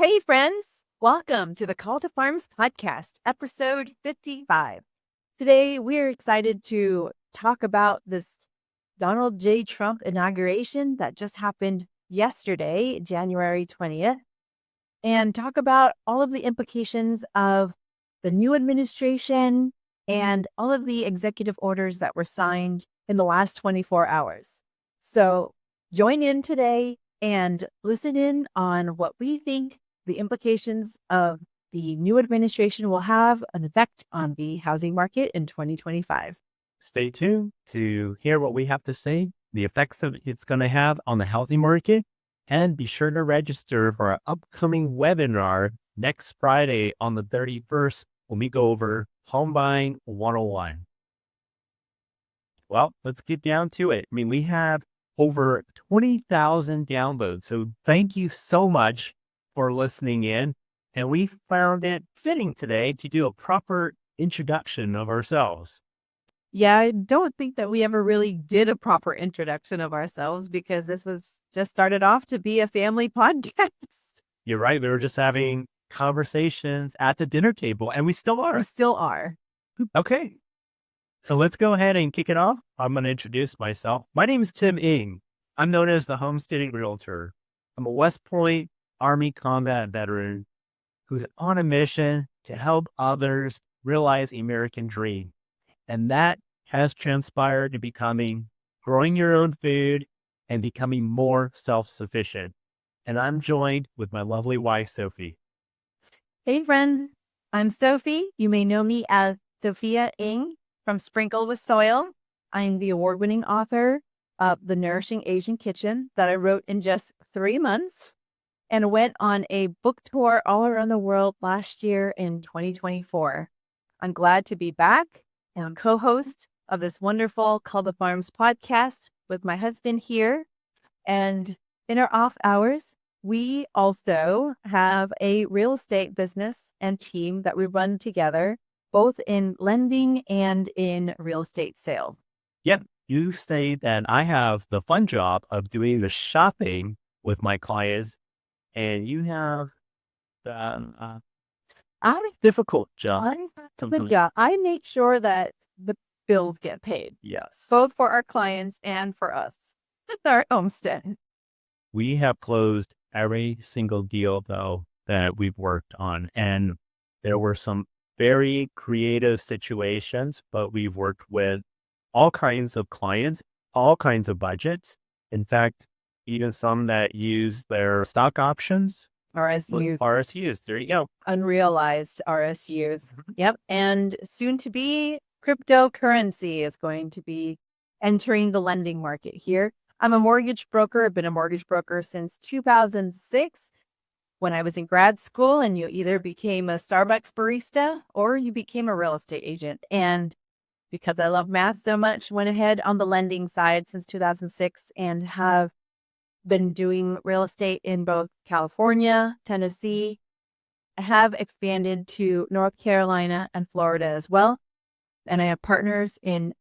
Hey, friends. Welcome to the Call to Farms podcast, episode 55. Today, we're excited to talk about this Donald J. Trump inauguration that just happened yesterday, January 20th, and talk about all of the implications of the new administration and all of the executive orders that were signed in the last 24 hours. So join in today and listen in on what we think the implications of the new administration will have an effect on the housing market in 2025. Stay tuned to hear what we have to say, the effects that it's going to have on the housing market, and be sure to register for our upcoming webinar next Friday on the 31st when we go over Home Buying 101. Well, let's get down to it. I mean, we have over 20,000 downloads, so thank you so much for listening in. And we found it fitting today to do a proper introduction of ourselves. Yeah, I don't think that we ever really did a proper introduction of ourselves because this was just started off to be a family podcast. You're right. We were just having conversations at the dinner table, and we still are. We still are. Okay. So let's go ahead and kick it off. I'm going to introduce myself. My name is Tim Ng. I'm known as the Homesteading Realtor. I'm a West Point Army combat veteran who's on a mission to help others realize the American dream. And that has transpired to growing your own food and becoming more self-sufficient. And I'm joined with my lovely wife, Sophie. Hey, friends. I'm Sophie. You may know me as Sophia Ng from Sprinkle with Soil. I'm the award-winning author of The Nourishing Asian Kitchen that I wrote in just 3 months and went on a book tour all around the world last year in 2024. I'm glad to be back, and I'm co-host of this wonderful Call to Farms podcast with my husband here. And in our off hours, we also have a real estate business and team that we run together, both in lending and in real estate sales. Yep. You say that I have the fun job of doing the shopping with my clients, and you have the difficult job. I make sure that the bills get paid. Yes. Both for our clients and for us. It's our homestead. We have closed every single deal, though, that we've worked on. And there were some very creative situations, but we've worked with all kinds of clients, all kinds of budgets. In fact, even some that use their stock options. RSUs. There you go. Unrealized RSUs. Yep. And soon to be cryptocurrency is going to be entering the lending market here. I'm a mortgage broker. I've been a mortgage broker since 2006 when I was in grad school, and you either became a Starbucks barista or you became a real estate agent. And because I love math so much, went ahead on the lending side since 2006 and have been doing real estate in both California, Tennessee. I have expanded to North Carolina and Florida as well. And I have partners in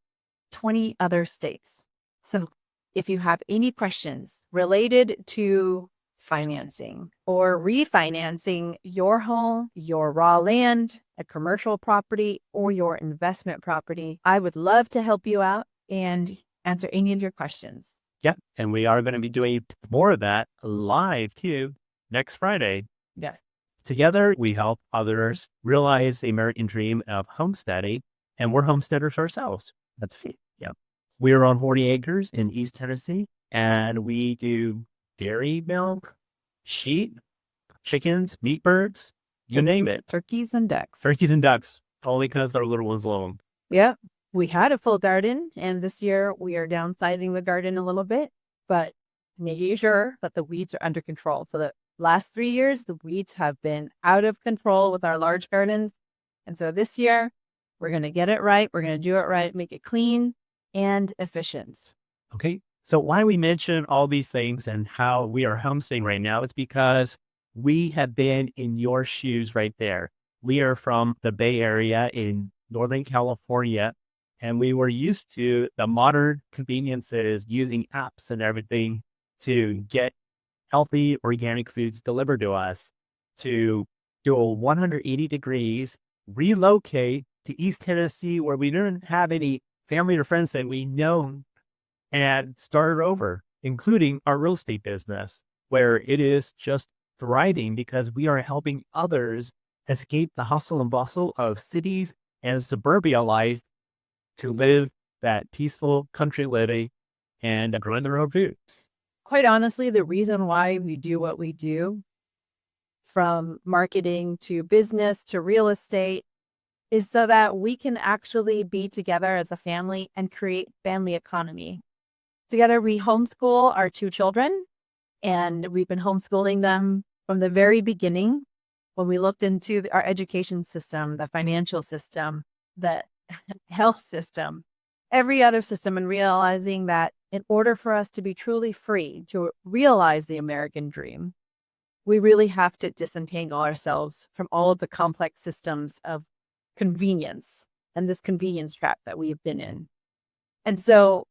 20 other states. So if you have any questions related to financing or refinancing your home, your raw land, a commercial property, or your investment property, I would love to help you out and answer any of your questions. Yep. And we are going to be doing more of that live too next Friday. Yes. Together, we help others realize the American dream of homesteading, and we're homesteaders ourselves. That's it. Yeah. We are on 40 acres in East Tennessee, and we do dairy milk, sheep, chickens, meat birds, you name it. Turkeys and ducks. Turkeys and ducks, only because our little ones love them. Yep. We had a full garden, and this year we are downsizing the garden a little bit, but making sure that the weeds are under control. For the last 3 years, the weeds have been out of control with our large gardens. And so this year, we're going to get it right. We're going to do it right, make it clean and efficient. Okay. So why we mention all these things and how we are homesteading right now is because we have been in your shoes right there. We are from the Bay Area in Northern California, and we were used to the modern conveniences using apps and everything to get healthy organic foods delivered to us. to do a 180 degrees, relocate to East Tennessee where we didn't have any family or friends that we know, and start over, including our real estate business, where it is just thriving because we are helping others escape the hustle and bustle of cities and suburbia life to live that peaceful country living and growing their own food. Quite honestly, the reason why we do what we do, from marketing to business to real estate, is so that we can actually be together as a family and create family economy. Together, we homeschool our 2 children, and we've been homeschooling them from the very beginning. When we looked into our education system, the financial system, the health system, every other system, and realizing that in order for us to be truly free to realize the American dream, we really have to disentangle ourselves from all of the complex systems of convenience and this convenience trap that we've been in. And so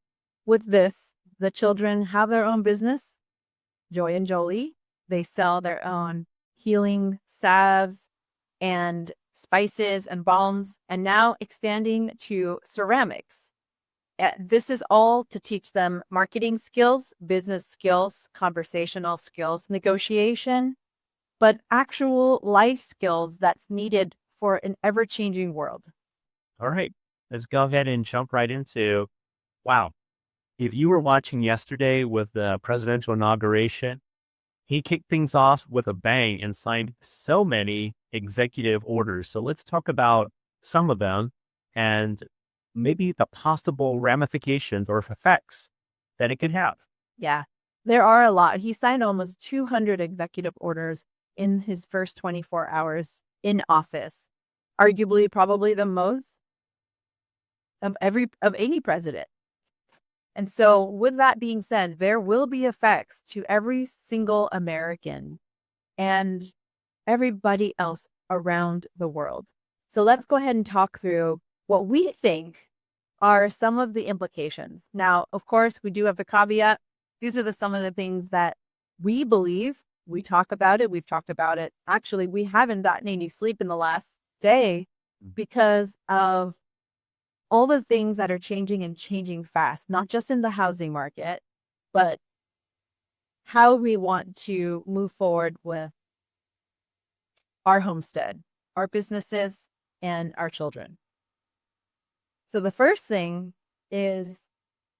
with this, the children have their own business, Joy and Jolie. They sell their own healing salves and spices and balms, and now expanding to ceramics. This is all to teach them marketing skills, business skills, conversational skills, negotiation, but actual life skills that's needed for an ever-changing world. All right, let's go ahead and jump right into, wow, if you were watching yesterday with the presidential inauguration, he kicked things off with a bang and signed so many executive orders. So let's talk about some of them and maybe the possible ramifications or effects that it could have. Yeah, there are a lot. He signed almost 200 executive orders in his first 24 hours in office, arguably probably the most of any president. And so with that being said, there will be effects to every single American and everybody else around the world. So let's go ahead and talk through what we think are some of the implications. Now, of course, we do have the caveat. These are some of the things that we believe. We talk about it. We've talked about it. Actually, we haven't gotten any sleep in the last day because of all the things that are changing and changing fast, not just in the housing market, but how we want to move forward with our homestead, our businesses, and our children. So the first thing is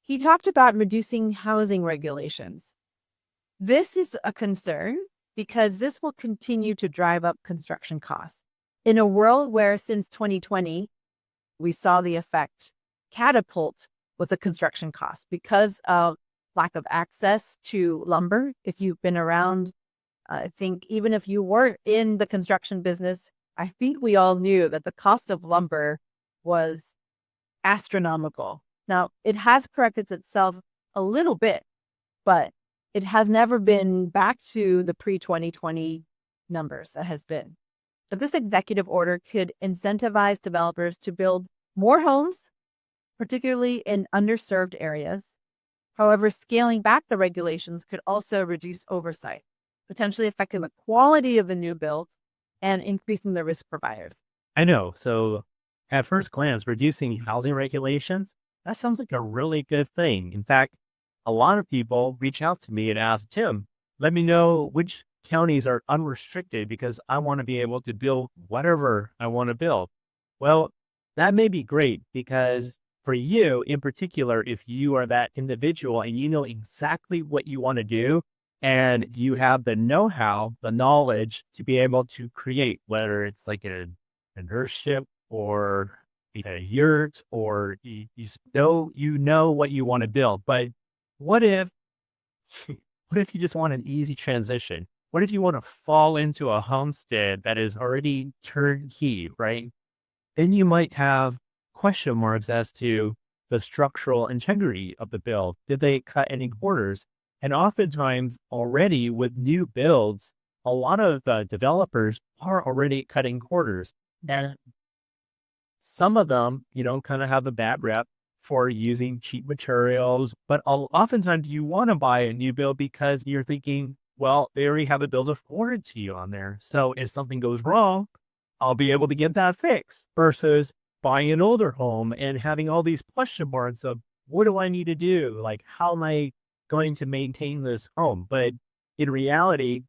he talked about reducing housing regulations. This is a concern because this will continue to drive up construction costs. In a world where since 2020, we saw the effect catapult with the construction costs because of lack of access to lumber. If you've been around, I think even if you weren't in the construction business, I think we all knew that the cost of lumber was astronomical. Now, it has corrected itself a little bit, but it has never been back to the pre-2020 numbers that has been. But this executive order could incentivize developers to build more homes, particularly in underserved areas. However, scaling back the regulations could also reduce oversight, potentially affecting the quality of the new builds and increasing the risk for buyers. I know. So at first glance, reducing housing regulations, that sounds like a really good thing. In fact, a lot of people reach out to me and ask, Tim, let me know which counties are unrestricted because I want to be able to build whatever I want to build. Well, that may be great because for you in particular, if you are that individual and you know exactly what you want to do and you have the know-how, the knowledge to be able to create, whether it's like an airship or a yurt or you know what you want to build. But what if what if you just want an easy transition? What if you want to fall into a homestead that is already turnkey, right? Then you might have question marks as to the structural integrity of the build. Did they cut any corners? And oftentimes already with new builds, a lot of the developers are already cutting corners. And some of them, kind of have a bad rep for using cheap materials, but oftentimes you want to buy a new build because you're thinking Well, they already have a bill of warranty on there. So if something goes wrong, I'll be able to get that fixed versus buying an older home and having all these question marks of what do I need to do? Like, how am I going to maintain this home? But in reality,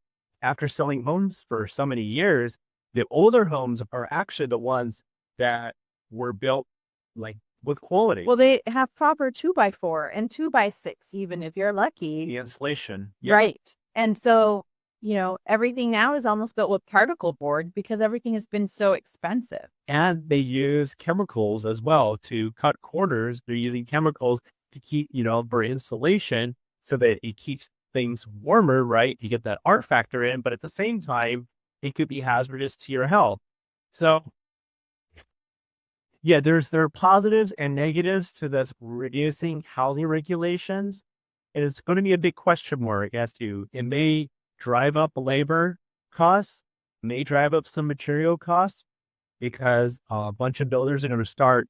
after selling homes for so many years, the older homes are actually the ones that were built like with quality. Well, they have proper 2x4 and 2x6, even if you're lucky. The insulation. Yeah. Right. And so, everything now is almost built with particle board because everything has been so expensive. And they use chemicals as well to cut corners. They're using chemicals to keep, for insulation so that it keeps things warmer, right? You get that art factor in, but at the same time, it could be hazardous to your health. So, yeah, there are positives and negatives to this reducing housing regulations. And it's going to be a big question mark as to it may drive up labor costs, may drive up some material costs because a bunch of builders are going to start,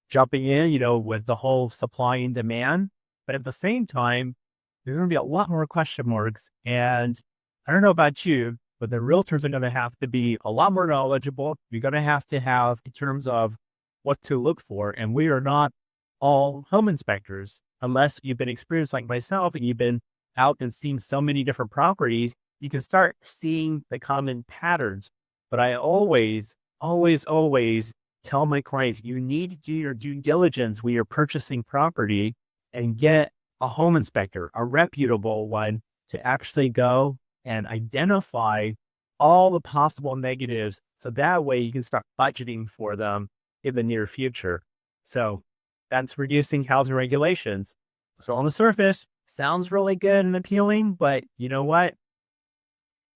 jumping in, with the whole supply and demand. But at the same time, there's going to be a lot more question marks. And I don't know about you, but the realtors are going to have to be a lot more knowledgeable. You're going to have in terms of what to look for. And we are not all home inspectors unless you've been experienced like myself and you've been out and seen so many different properties. You can start seeing the common patterns. But I always tell my clients, you need to do your due diligence when you're purchasing property and get a home inspector, a reputable one, to actually go and identify all the possible negatives. So that way you can start budgeting for them in the near future. So that's reducing housing regulations. So on the surface, sounds really good and appealing, but you know what?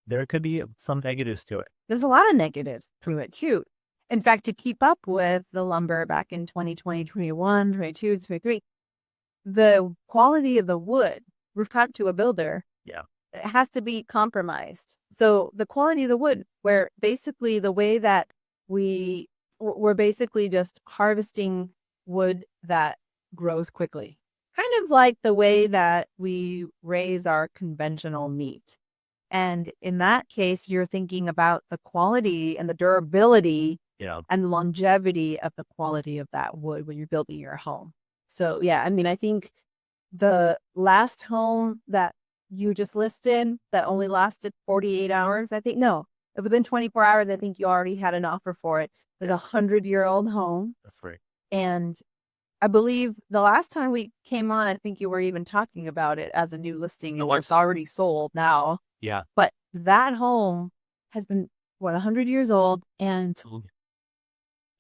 There could be some negatives to it. There's a lot of negatives to it too. In fact, to keep up with the lumber back in 2020, 21, 22, 23, the quality of the wood rooftop to a builder, Yeah, it has to be compromised. So the quality of the wood, where basically the way that we're basically just harvesting wood that grows quickly, kind of like the way that we raise our conventional meat. And in that case, you're thinking about the quality and the durability yeah, and the longevity of the quality of that wood when you're building your home. So, yeah, I mean, I think the last home that you just listed that only lasted 48 hours, I think, no, within 24 hours, I think you already had an offer for it. It was a 100-year-old home. that's right. And I believe the last time we came on, I think you were even talking about it as a new listing and it's already sold now. Yeah. But that home has been, 100 years old and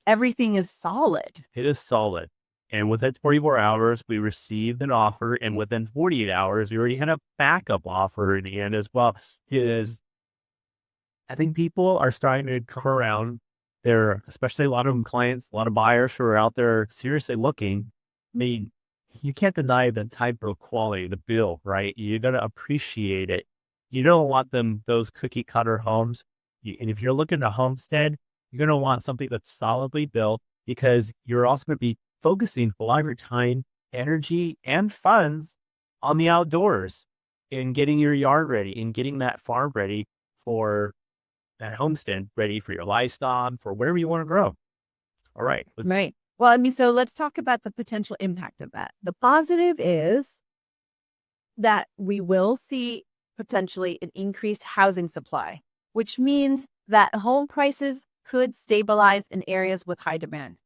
everything is solid. It is solid. And within 24 hours, we received an offer. And within 48 hours, we already had a backup offer in the end as well. I think people are starting to come around. There, especially a lot of clients, a lot of buyers who are out there seriously looking. I mean, you can't deny the type of quality, the build, right? You're going to appreciate it. You don't want those cookie cutter homes. And if you're looking to homestead, you're going to want something that's solidly built because you're also going to be focusing a lot of your time, energy, and funds on the outdoors in getting your yard ready and getting that farm ready for that homestead, ready for your livestock, for wherever you want to grow. All right. Right. Well, I mean, so let's talk about the potential impact of that. The positive is that we will see potentially an increased housing supply, which means that home prices could stabilize in areas with high demand,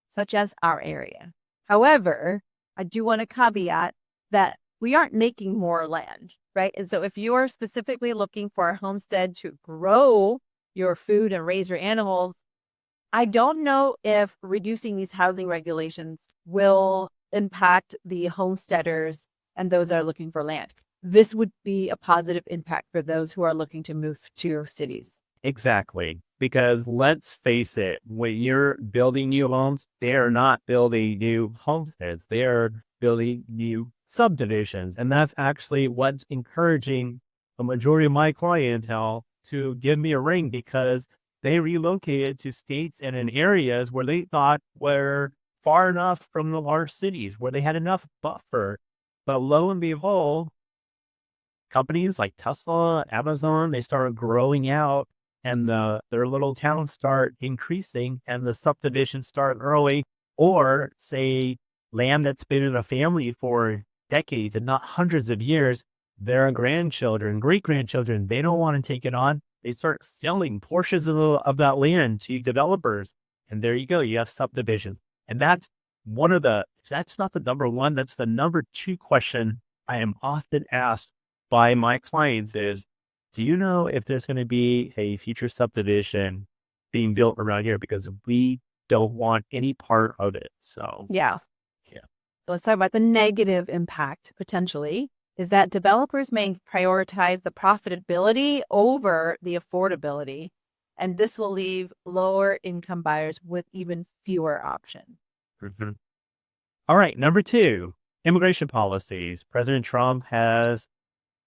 such as our area. However, I do want to caveat that we aren't making more land, right? And so if you are specifically looking for a homestead to grow your food and raise your animals, I don't know if reducing these housing regulations will impact the homesteaders and those that are looking for land. This would be a positive impact for those who are looking to move to cities. Exactly. Because let's face it, when you're building new homes, they are not building new homesteads. They are building new subdivisions. And that's actually what's encouraging the majority of my clientele to give me a ring because they relocated to states and in areas where they thought were far enough from the large cities, where they had enough buffer. But lo and behold, companies like Tesla, Amazon, they started growing out and their little towns start increasing and the subdivisions start growing, or say land that's been in a family for decades and not hundreds of years, their grandchildren, great grandchildren, they don't want to take it on. They start selling portions of that land to developers. And there you go. You have subdivision. And that's not the number one. That's the number two question I am often asked by my clients is, do you know if there's going to be a future subdivision being built around here? Because we don't want any part of it. So, Yeah. yeah. Let's talk about the negative impact potentially is that developers may prioritize the profitability over the affordability. And this will leave lower income buyers with even fewer options. Mhm. All right. Number two, immigration policies. President Trump has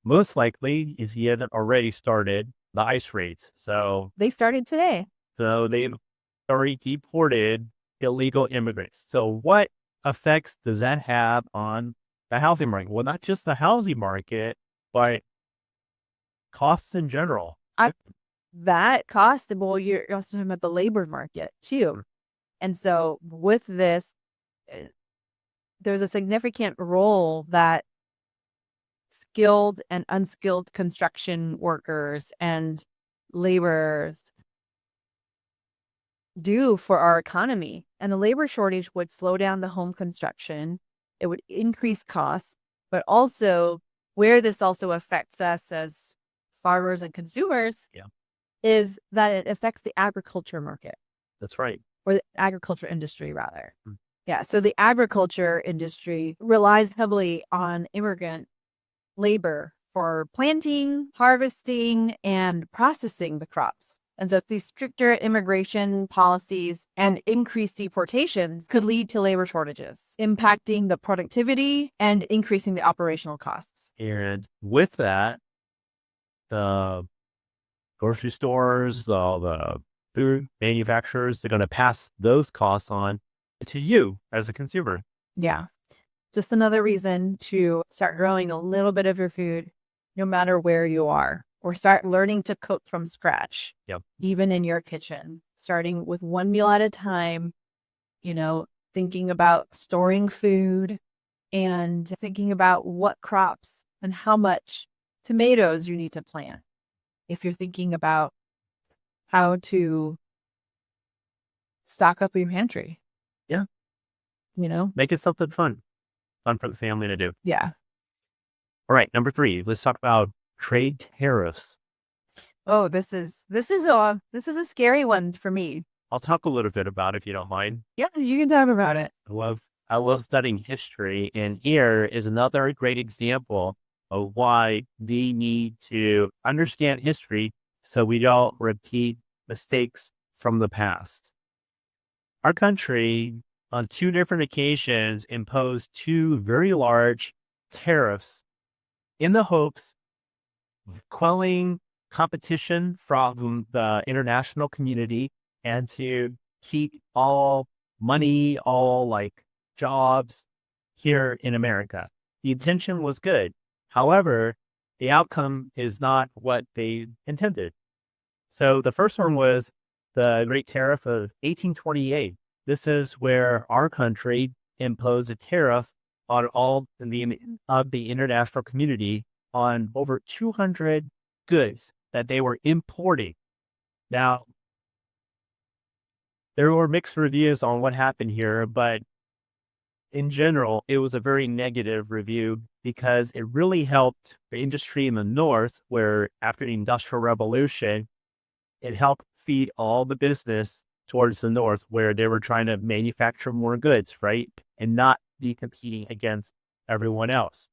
most likely, if he hasn't already started, the ICE raids. They started today. So they've already deported illegal immigrants. So what effects does that have on the housing market? Well, not just the housing market, but costs in general. That cost, well, you're also talking about the labor market too. And so with this, there's a significant role that skilled and unskilled construction workers and laborers do for our economy. And the labor shortage would slow down the home construction. It would increase costs, but also where this also affects us as farmers and consumers is that it affects the agriculture market. That's right. Or the agriculture industry, rather. Mm. Yeah. So the agriculture industry relies heavily on immigrant labor for planting, harvesting, and processing the crops. And so these stricter immigration policies and increased deportations could lead to labor shortages, impacting the productivity and increasing the operational costs. And with that, the grocery stores, all the food manufacturers, they're going to pass those costs on to you as a consumer. Yeah. Just another reason to start growing a little bit of your food, no matter where you are, or start learning to cook from scratch, even in your kitchen, starting with one meal at a time, thinking about storing food and thinking about what crops and how much tomatoes you need to plant. If you're thinking about how to stock up your pantry. Yeah. Make it something fun for the family to do. Yeah. All right. Number three, let's talk about trade tariffs. Oh, this is a scary one for me. I'll talk a little bit about it if you don't mind. Yeah, you can talk about it. I love studying history, and here is another great example of why we need to understand history so we don't repeat mistakes from the past. Our country, on two different occasions, imposed two very large tariffs in the hopes of quelling competition from the international community and to keep all money, all like jobs here in America. The intention was good. However, the outcome is not what they intended. So the first one was the Great Tariff of 1828. This is where our country imposed a tariff on all of the international community on over 200 goods that they were importing. Now, there were mixed reviews on what happened here, but in general, it was a very negative review because it really helped the industry in the North, where after the Industrial Revolution, it helped feed all the business towards the North, where they were trying to manufacture more goods, right? And not be competing against everyone else.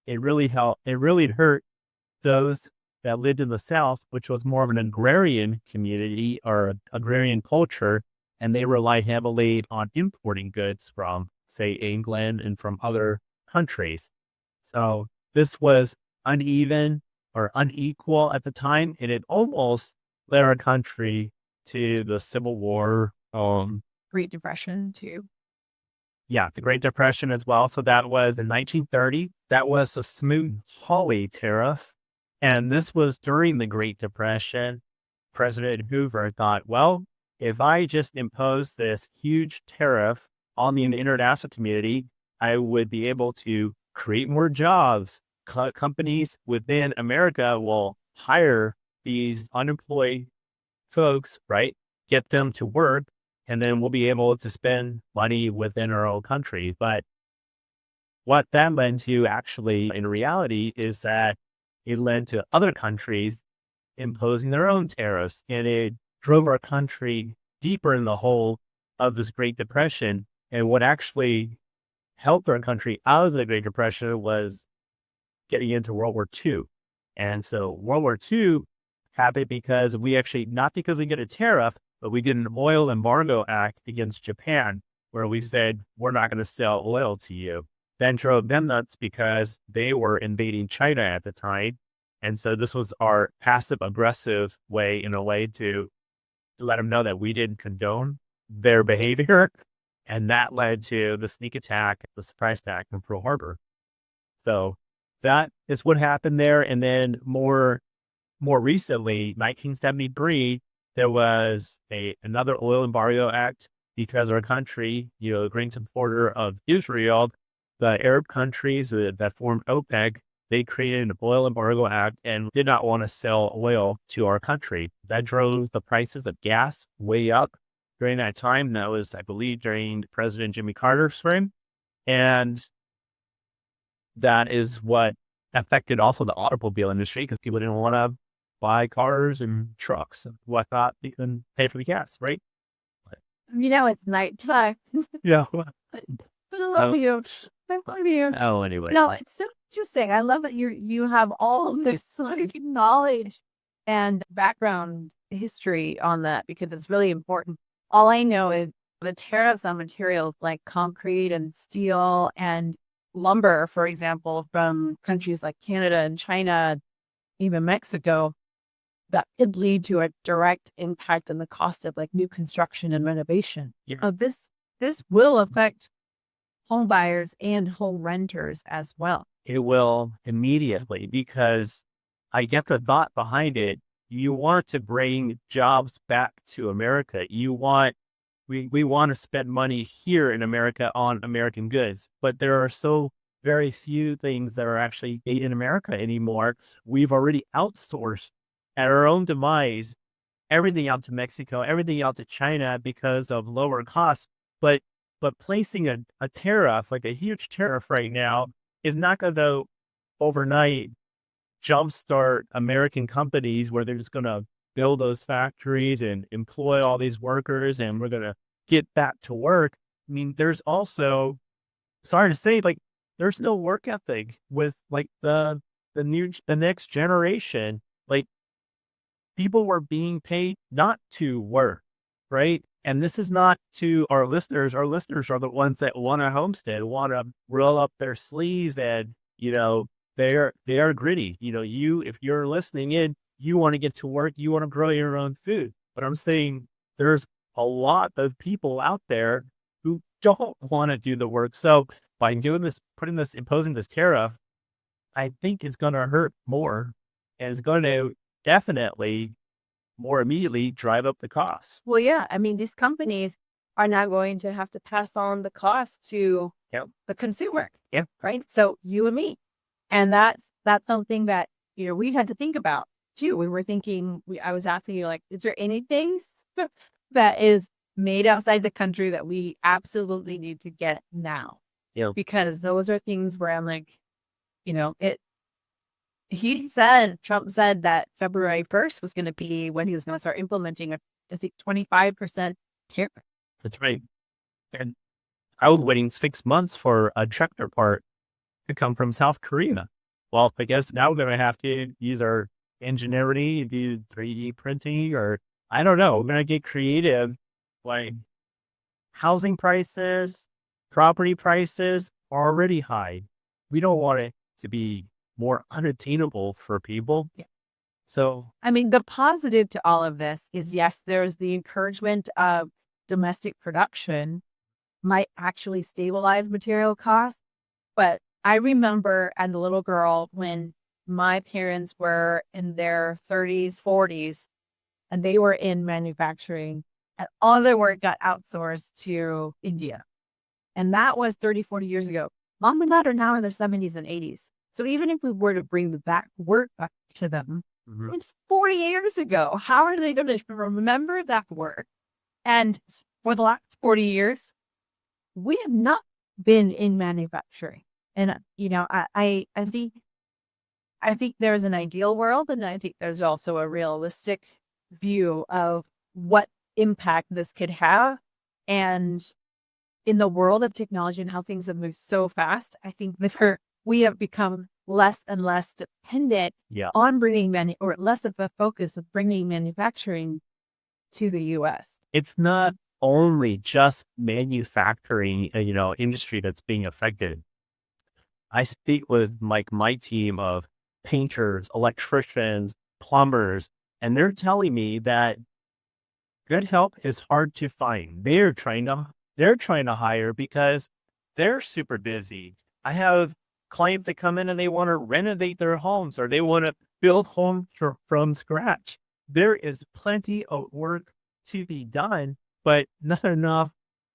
It really hurt those that lived in the South, which was more of an agrarian community or agrarian culture, and they relied heavily on importing goods from, say, England and from other countries. So this was uneven or unequal at the time, and it almost led our country to the Civil War. Great Depression too. Yeah, the Great Depression as well. So that was in 1930. That was the Smoot-Hawley tariff. And this was during the Great Depression. President Hoover thought, well, if I just impose this huge tariff on the international community, I would be able to create more jobs. Companies within America will hire these unemployed folks, right? Get them to work, and then we'll be able to spend money within our own country. But what that led to actually in reality is that it led to other countries imposing their own tariffs, and it drove our country deeper in the hole of this Great Depression. And what actually helped our country out of the Great Depression was getting into World War II. And so World War II happened because not because we get a tariff, but we did an oil embargo act against Japan, where we said, we're not going to sell oil to you. Then drove them nuts because they were invading China at the time. And so this was our passive aggressive way, in a way, to let them know that we didn't condone their behavior. And that led to the sneak attack, the surprise attack in Pearl Harbor. So that is what happened there. And then more recently, 1973, there was another oil embargo act because our country, the great supporter of Israel, the Arab countries that formed OPEC, they created an oil embargo act and did not want to sell oil to our country. That drove the prices of gas way up during that time. That was, I believe, during President Jimmy Carter's reign. And that is what affected also the automobile industry, because people didn't want to buy cars and trucks and whatnot. They couldn't pay for the gas, right? It's nighttime. Yeah. I love you. I love you. Oh, anyway. No, it's so interesting. I love that you have all of this knowledge and background history on that, because it's really important. All I know is the tariffs on materials like concrete and steel and lumber, for example, from countries like Canada and China, even Mexico, that could lead to a direct impact on the cost of like new construction and renovation. Yeah. This will affect home buyers and home renters as well. It will immediately, because I get the thought behind it. You want to bring jobs back to America. We want to spend money here in America on American goods, but there are so very few things that are actually made in America anymore. We've already outsourced at our own demise everything out to Mexico, everything out to China because of lower costs. But placing a tariff, like a huge tariff right now, is not going to overnight jumpstart American companies where they're just going to build those factories and employ all these workers and we're going to get back to work. I mean, there's also, sorry to say, like, there's no work ethic with like the next generation. Like, people were being paid not to work, right? And this is not to our listeners. Our listeners are the ones that want to homestead, want to roll up their sleeves, and they are gritty. If you're listening in, you want to get to work, you want to grow your own food. But I'm saying there's a lot of people out there who don't want to do the work. So by doing this, imposing this tariff, I think is going to hurt more, and it's going to definitely more immediately drive up the costs. Well, yeah. I mean, these companies are now going to have to pass on the cost to the consumer. Yeah. Right. So you and me. And that's something that, we had to think about too. We were thinking, I was asking you, like, is there anything that is made outside the country that we absolutely need to get now? Yeah. Because those are things where I'm like, Trump said that February 1st was going to be when he was going to start implementing I think 25% tariff. That's right. And I was waiting 6 months for a tractor part to come from South Korea. Well, I guess now we're going to have to use our ingenuity, do 3D printing, or I don't know. We're going to get creative. Like, housing prices, property prices are already high. We don't want it to be more unattainable for people. Yeah. So, I mean, the positive to all of this is, yes, there's the encouragement of domestic production might actually stabilize material costs. But I remember as a little girl when my parents were in their 30s, 40s, and they were in manufacturing, and all their work got outsourced to India. And that was 30, 40 years ago. Mom and dad are now in their 70s and 80s. So even if we were to bring the work back to them, it's 40 years ago. How are they going to remember that work? And for the last 40 years, we have not been in manufacturing. And, I think there's an ideal world, and I think there's also a realistic view of what impact this could have. And in the world of technology and how things have moved so fast, I think that we have become less and less dependent on bringing or less of a focus of bringing manufacturing to the U.S. It's not only just manufacturing, industry that's being affected. I speak with my team of painters, electricians, plumbers, and they're telling me that good help is hard to find. They're trying to hire because they're super busy. I have clients that come in and they want to renovate their homes or they want to build homes from scratch. There is plenty of work to be done, but not enough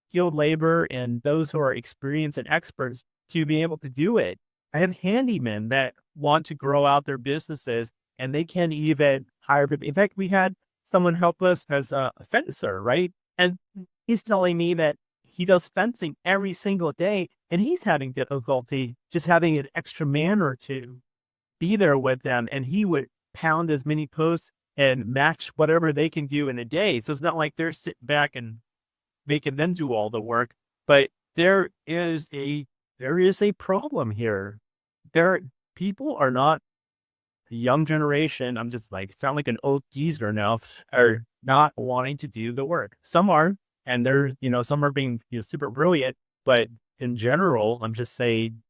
skilled labor and those who are experienced and experts to be able to do it. I have handymen that want to grow out their businesses and they can't even hire people. In fact, we had someone help us as a fencer, right? And he's telling me that he does fencing every single day and he's having difficulty just having an extra man or two be there with them. And he would pound as many posts and match whatever they can do in a day. So it's not like they're sitting back and making them do all the work, but there is a problem here. People are not, the young generation, I'm just like, sound like an old geezer now, are not wanting to do the work. Some are, and they're, some are being super brilliant, but in general, I'm just saying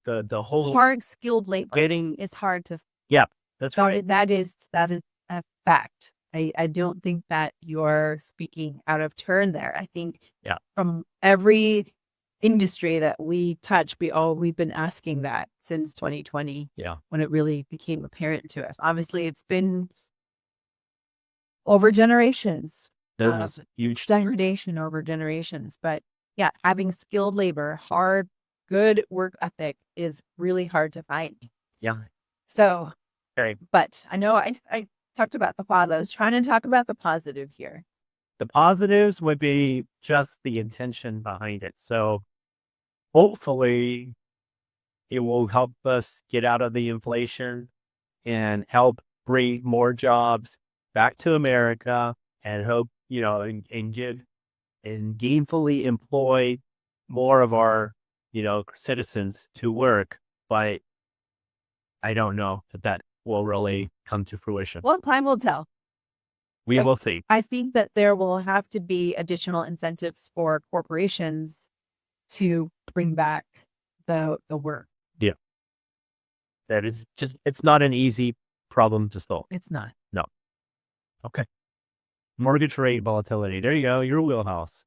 the whole hard skilled labor getting is hard to. Yeah, that's So right. that is a fact. I don't think that you're speaking out of turn there. I think from every industry that we touch, we've been asking that since 2020. When it really became apparent to us. Obviously, it's been over generations. There was huge degradation over generations, but having skilled labor, hard, good work ethic is really hard to find. So, but I know I talked about the positives, trying to talk about the positive here. The positives would be just the intention behind it. So hopefully it will help us get out of the inflation and help bring more jobs back to America and hope, and give and gainfully employ more of our, citizens to work. But I don't know that will really come to fruition. Well, time will tell. We will see. I think that there will have to be additional incentives for corporations to bring back the work. Yeah. That is just, it's not an easy problem to solve. It's not. No. Okay. Mortgage rate volatility. There you go. Your wheelhouse.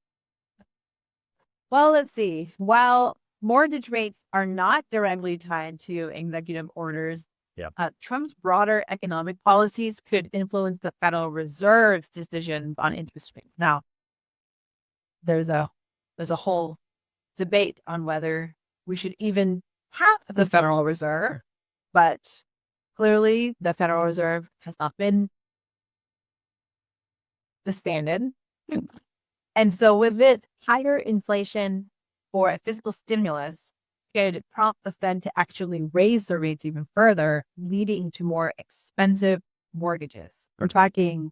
Well, let's see. While mortgage rates are not directly tied to executive orders, Trump's broader economic policies could influence the Federal Reserve's decisions on interest rates. Now, there's a whole debate on whether we should even have the Federal Reserve, but clearly the Federal Reserve has not been the stand-in. And so with this, higher inflation or a fiscal stimulus could prompt the Fed to actually raise the rates even further, leading to more expensive mortgages. We're talking,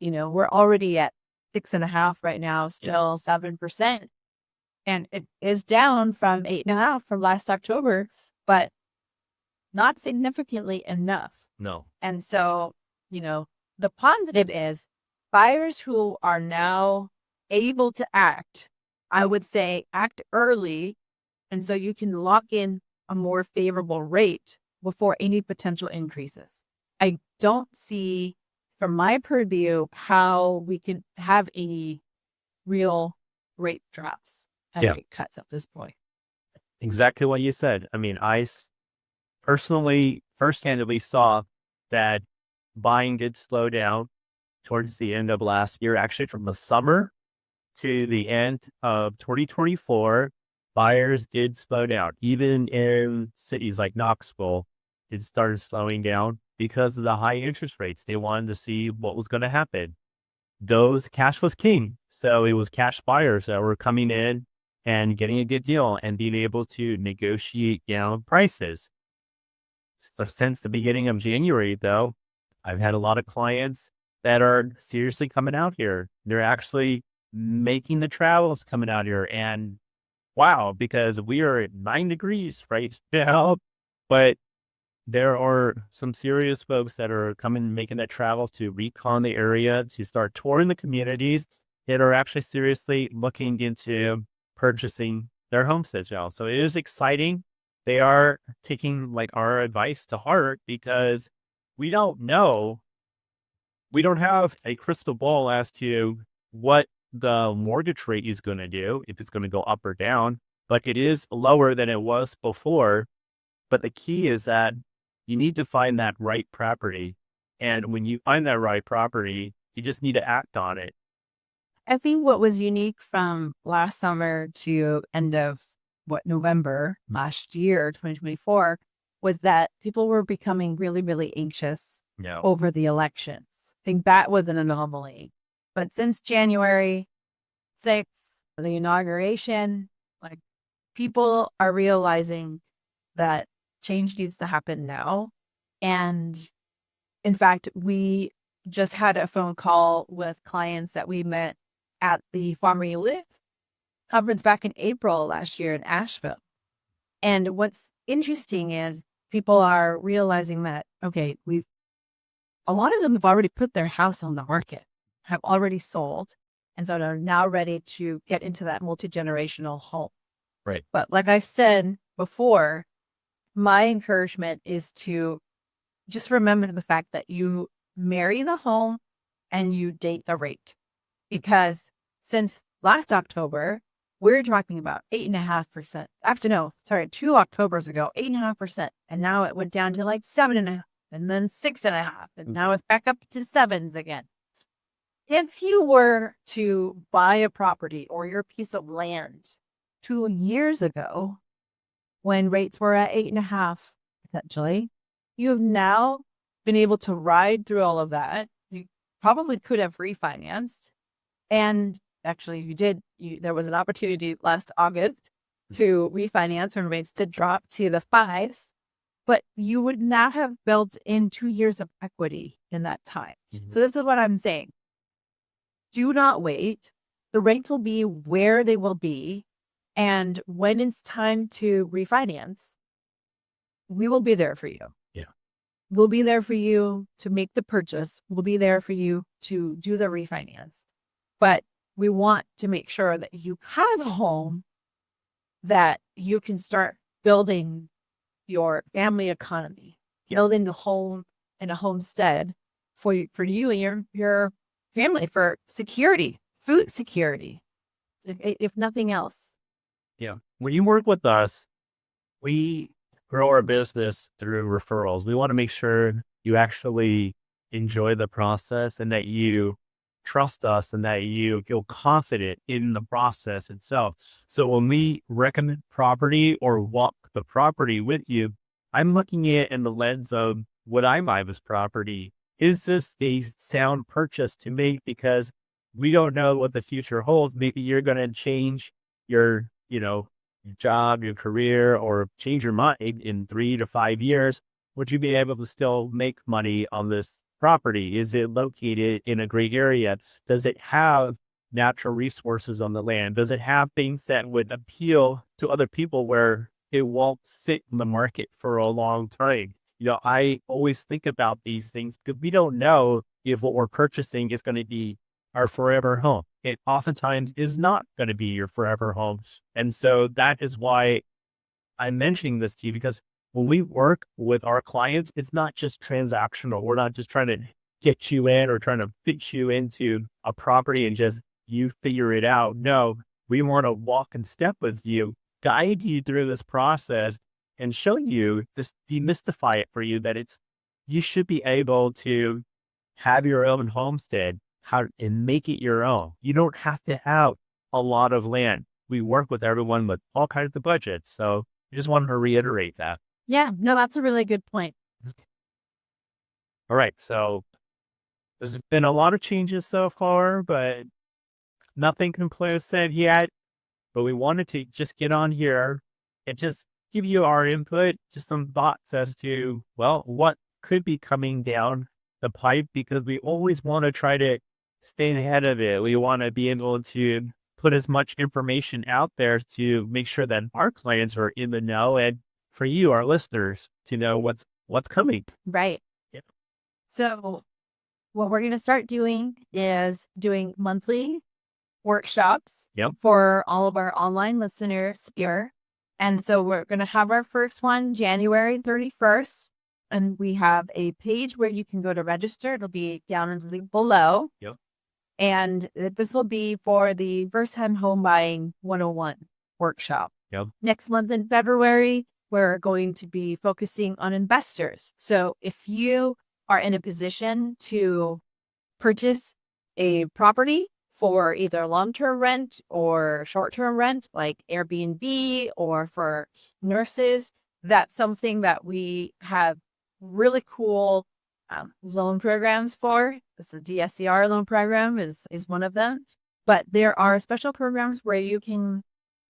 we're already at 6.5% right now, still 7%. And it is down from 8.5% from last October, but not significantly enough. No. And so, the positive is buyers who are now able to act, I would say act early. And so you can lock in a more favorable rate before any potential increases. I don't see, from my purview, how we can have any real rate drops and rate cuts at this point. Exactly what you said. I mean, personally firsthand saw that buying did slow down towards the end of last year, actually from the summer to the end of 2024, buyers did slow down. Even in cities like Knoxville, it started slowing down because of the high interest rates. They wanted to see what was going to happen. Those cash was king. So it was cash buyers that were coming in and getting a good deal and being able to negotiate down prices. So since the beginning of January, though, I've had a lot of clients that are seriously coming out here. They're actually making the travels coming out here. And wow, because we are at 9 degrees right now, but there are some serious folks that are coming, making that travel to recon the area, to start touring the communities that are actually seriously looking into purchasing their homesteads now. So it is exciting. They are taking like our advice to heart because we don't know. We don't have a crystal ball as to what the mortgage rate is going to do, if it's going to go up or down, but it is lower than it was before. But the key is that you need to find that right property. And when you find that right property, you just need to act on it. I think what was unique from last summer to end of November last year, 2024, was that people were becoming really, really anxious Yeah. over the elections. I think that was an anomaly. But since January 6th, the inauguration, like people are realizing that change needs to happen now. And in fact, we just had a phone call with clients that we met at the Farmer You Live conference back in April last year in Asheville. And what's interesting is people are realizing that, okay, a lot of them have already put their house on the market, have already sold, and so they're now ready to get into that multi-generational home. Right. But like I've said before, my encouragement is to just remember the fact that you marry the home and you date the rate. Because since last October, we're talking about 8.5%. No, sorry, 2 Octobers ago, 8.5%. And now it went down to like 7.5%, and then 6.5%. And now it's back up to sevens again. If you were to buy a property or your piece of land 2 years ago, when rates were at 8.5%, potentially, you have now been able to ride through all of that. You probably could have refinanced. And actually, if you did, there was an opportunity last August to refinance when rates did drop to the fives, but you would not have built in 2 years of equity in that time. So this is what I'm saying. Do not wait. The rates will be where they will be. And when it's time to refinance, we will be there for you. Yeah. We'll be there for you to make the purchase. We'll be there for you to do the refinance. But we want to make sure that you have a home that you can start building your family economy, building a home and a homestead for you and your family, for security, food security, if nothing else. Yeah. When you work with us, we grow our business through referrals. We want to make sure you actually enjoy the process and that you trust us and that you feel confident in the process itself. So when we recommend property or walk the property with you, I'm looking at it in the lens of, would I buy this property? Is this a sound purchase to make? Because we don't know what the future holds. Maybe you're going to change your, your job, your career, or change your mind in 3 to 5 years. Would you be able to still make money on this property? Is it located in a great area? Does it have natural resources on the land? Does it have things that would appeal to other people where it won't sit in the market for a long time? I always think about these things because we don't know if what we're purchasing is going to be our forever home. It oftentimes is not going to be your forever home. And so that is why I'm mentioning this to you, because when we work with our clients, it's not just transactional. We're not just trying to get you in or trying to fit you into a property and just you figure it out. No, we want to walk in step with you, guide you through this process, and show you, just demystify it for you that you should be able to have your own homestead and make it your own. You don't have to have a lot of land. We work with everyone with all kinds of budgets. So I just wanted to reiterate that. Yeah, no, that's a really good point. All right. So there's been a lot of changes so far, but nothing conclusive yet. But we wanted to just get on here and just give you our input, just some thoughts as to, well, what could be coming down the pipe, because we always want to try to stay ahead of it. We want to be able to put as much information out there to make sure that our clients are in the know, and for you, our listeners, to know what's coming. Right. Yep. So what we're going to start doing is doing monthly workshops for all of our online listeners here. And so we're going to have our first one January 31st. And we have a page where you can go to register. It'll be down in the link below. Yep. And this will be for the First Time Home Buying 101 workshop. Yep. Next month in February, we're going to be focusing on investors. So if you are in a position to purchase a property for either long-term rent or short-term rent, like Airbnb, or for nurses, that's something that we have really cool loan programs for. The DSCR loan program is one of them. But there are special programs where you can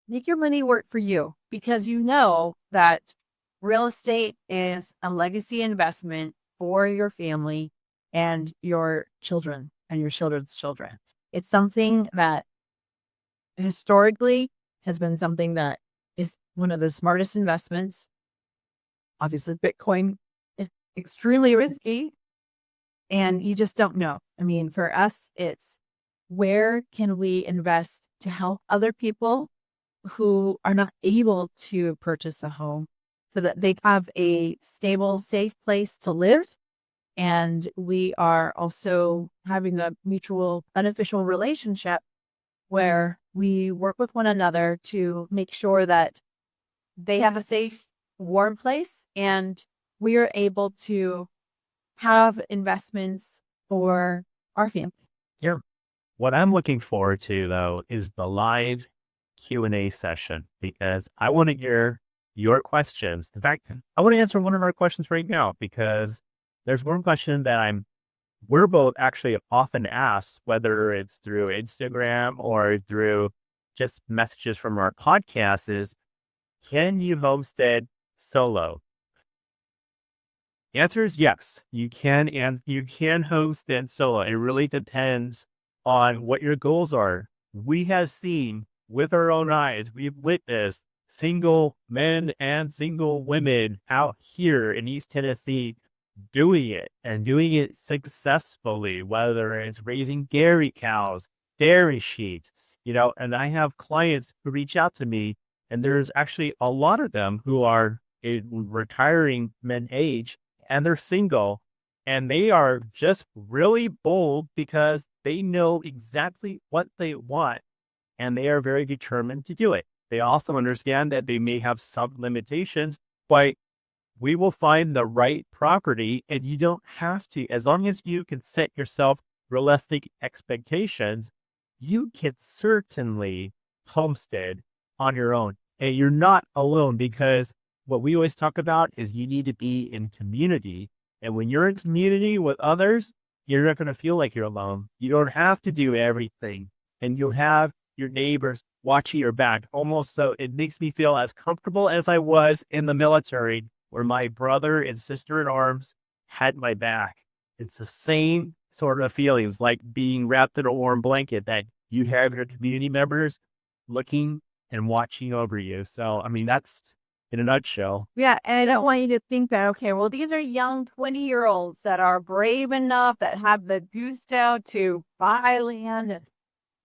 make your money work for you, because you know that real estate is a legacy investment for your family and your children and your children's children. It's something that historically has been something that is one of the smartest investments. Obviously, Bitcoin is extremely risky, and you just don't know. I mean, for us, it's where can we invest to help other people who are not able to purchase a home, so that they have a stable, safe place to live. And we are also having a mutual beneficial relationship where we work with one another to make sure that they have a safe, warm place, and we are able to have investments for our family. Yeah. What I'm looking forward to, though, is the live Q&A session, because I want to hear your questions. In fact, I want to answer one of our questions right now, because there's one question that we're both actually often asked, whether it's through Instagram or through just messages from our podcast, is, can you homestead solo? The answer is yes, you can, and you can homestead solo. It really depends on what your goals are. We have seen with our own eyes, we've witnessed single men and single women out here in East Tennessee doing it, and doing it successfully, whether it's raising dairy cows, dairy sheep, and I have clients who reach out to me, and there's actually a lot of them who are in retiring men age, and they're single, and they are just really bold because they know exactly what they want, and they are very determined to do it. They also understand that they may have some limitations, but we will find the right property, and you don't have to, as long as you can set yourself realistic expectations, you can certainly homestead on your own. And you're not alone, because what we always talk about is you need to be in community. And when you're in community with others, you're not going to feel like you're alone. You don't have to do everything, and you'll have your neighbors watching your back. Almost so it makes me feel as comfortable as I was in the military, where my brother and sister in arms had my back. It's the same sort of feelings, like being wrapped in a warm blanket, that you have your community members looking and watching over you. So, I mean, that's in a nutshell. Yeah. And I don't want you to think that, okay, well, these are young 20-year-olds that are brave enough, that have the gusto to buy land.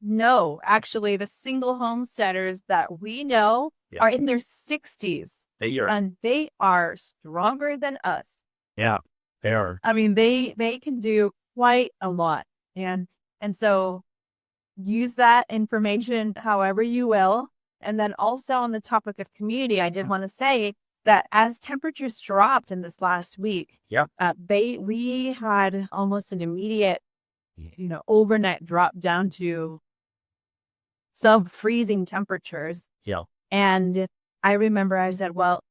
No, actually, the single homesteaders that we know are in their 60s. And they are stronger than us. Yeah, they are. I mean, they can do quite a lot. And so use that information however you will. And then also on the topic of community, I did want to say that as temperatures dropped in this last week, Yeah. we had almost an immediate, overnight drop down to sub freezing temperatures. Yeah. And I remember I said, well,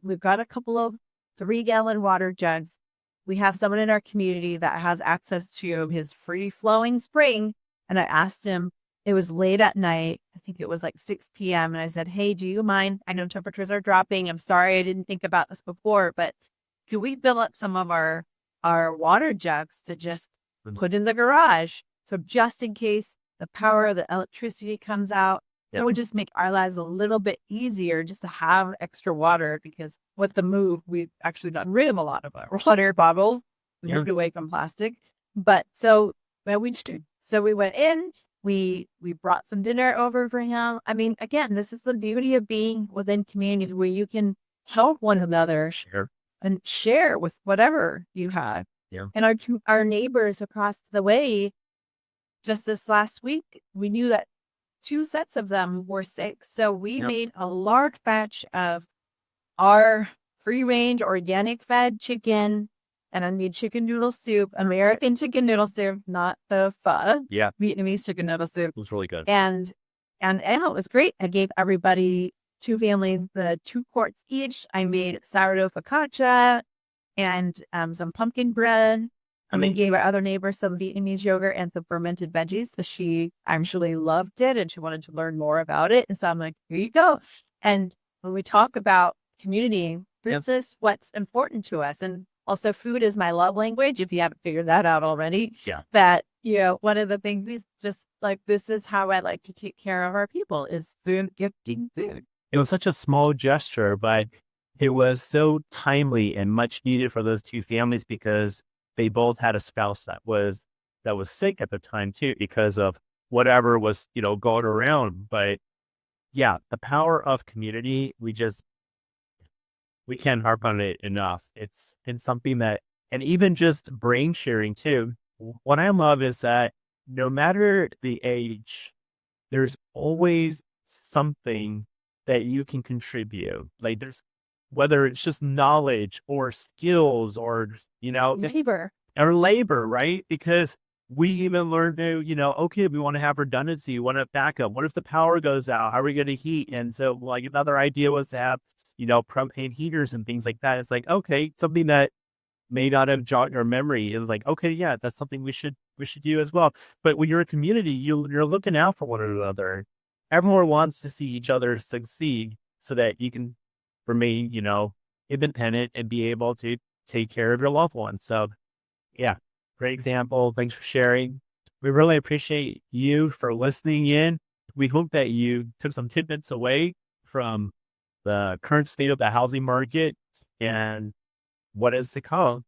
we've got a couple of 3-gallon water jugs. We have someone in our community that has access to his free flowing spring. And I asked him, it was late at night. I think it was like 6 p.m. And I said, hey, do you mind? I know temperatures are dropping. I'm sorry I didn't think about this before, but could we fill up some of our water jugs to just put in the garage? So just in case the power, the electricity comes out, it would just make our lives a little bit easier just to have extra water, because with the move, we've actually gotten rid of a lot of our water bottles. We moved away from plastic. But so we went in, we brought some dinner over for him. I mean, again, this is the beauty of being within communities where you can help one another and share with whatever you have. Yeah. And our neighbors across the way, just this last week, we knew that 2 sets of them were sick. So we made a large batch of our free range organic fed chicken, and I made chicken noodle soup, American chicken noodle soup, not the pho. Yeah. Vietnamese chicken noodle soup. It was really good. And it was great. I gave everybody, 2 families, the 2 quarts each. I made sourdough focaccia and some pumpkin bread. And we gave our other neighbor some Vietnamese yogurt and some fermented veggies. So she actually loved it and she wanted to learn more about it. And so I'm like, here you go. And when we talk about community, this is what's important to us. And also food is my love language, if you haven't figured that out already. Yeah. That, one of the things is just like, this is how I like to take care of our people, is through gifting food. It was such a small gesture, but it was so timely and much needed for those 2 families, because they both had a spouse that was sick at the time too, because of whatever was, going around. But yeah, the power of community, we can't harp on it enough. It's something that, and even just brain sharing too. What I love is that no matter the age, there's always something that you can contribute. Like whether it's just knowledge or skills or, labor, right? Because we even learned to, okay, we want to have redundancy, we want to back up. What if the power goes out? How are we going to heat? And so like another idea was to have, propane heaters and things like that. It's like, okay, something that may not have jogged our memory. It was like, okay, yeah, that's something we should do as well. But when you're a community, you're looking out for one another. Everyone wants to see each other succeed so that you can remain, independent and be able to take care of your loved ones. So yeah, great example. Thanks for sharing. We really appreciate you for listening in. We hope that you took some tidbits away from the current state of the housing market and what is to come.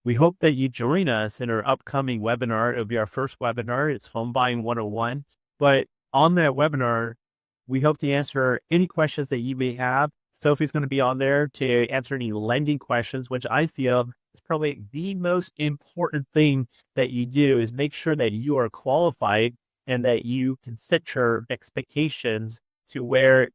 We hope that you join us in our upcoming webinar. It'll be our first webinar. It's Home Buying 101. But on that webinar, we hope to answer any questions that you may have. Sophie's going to be on there to answer any lending questions, which I feel is probably the most important thing that you do, is make sure that you are qualified and that you can set your expectations to where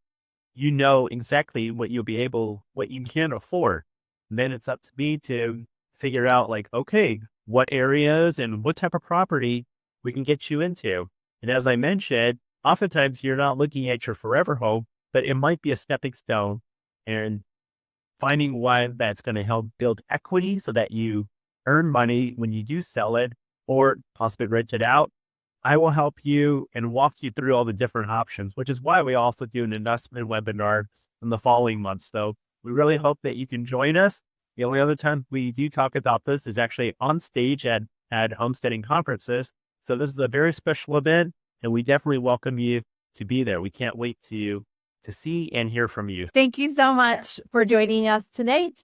you know exactly what you can afford. And then it's up to me to figure out like, okay, what areas and what type of property we can get you into. And as I mentioned, oftentimes you're not looking at your forever home, but it might be a stepping stone, and finding one that's going to help build equity so that you earn money when you do sell it or possibly rent it out. I will help you and walk you through all the different options, which is why we also do an investment webinar in the following months. So we really hope that you can join us. The only other time we do talk about this is actually on stage at homesteading conferences. So this is a very special event, and we definitely welcome you to be there. We can't wait to see and hear from you. Thank you so much for joining us tonight.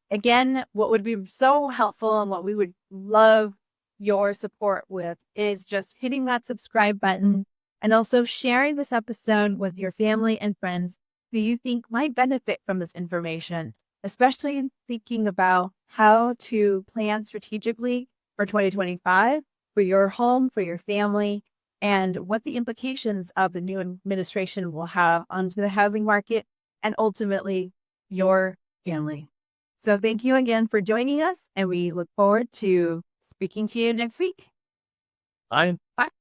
Again, what would be so helpful and what we would love your support with is just hitting that subscribe button and also sharing this episode with your family and friends who you think might benefit from this information, especially in thinking about how to plan strategically for 2025 for your home, for your family, and what the implications of the new administration will have onto the housing market and ultimately your family. So thank you again for joining us, and we look forward to speaking to you next week. Bye. Bye.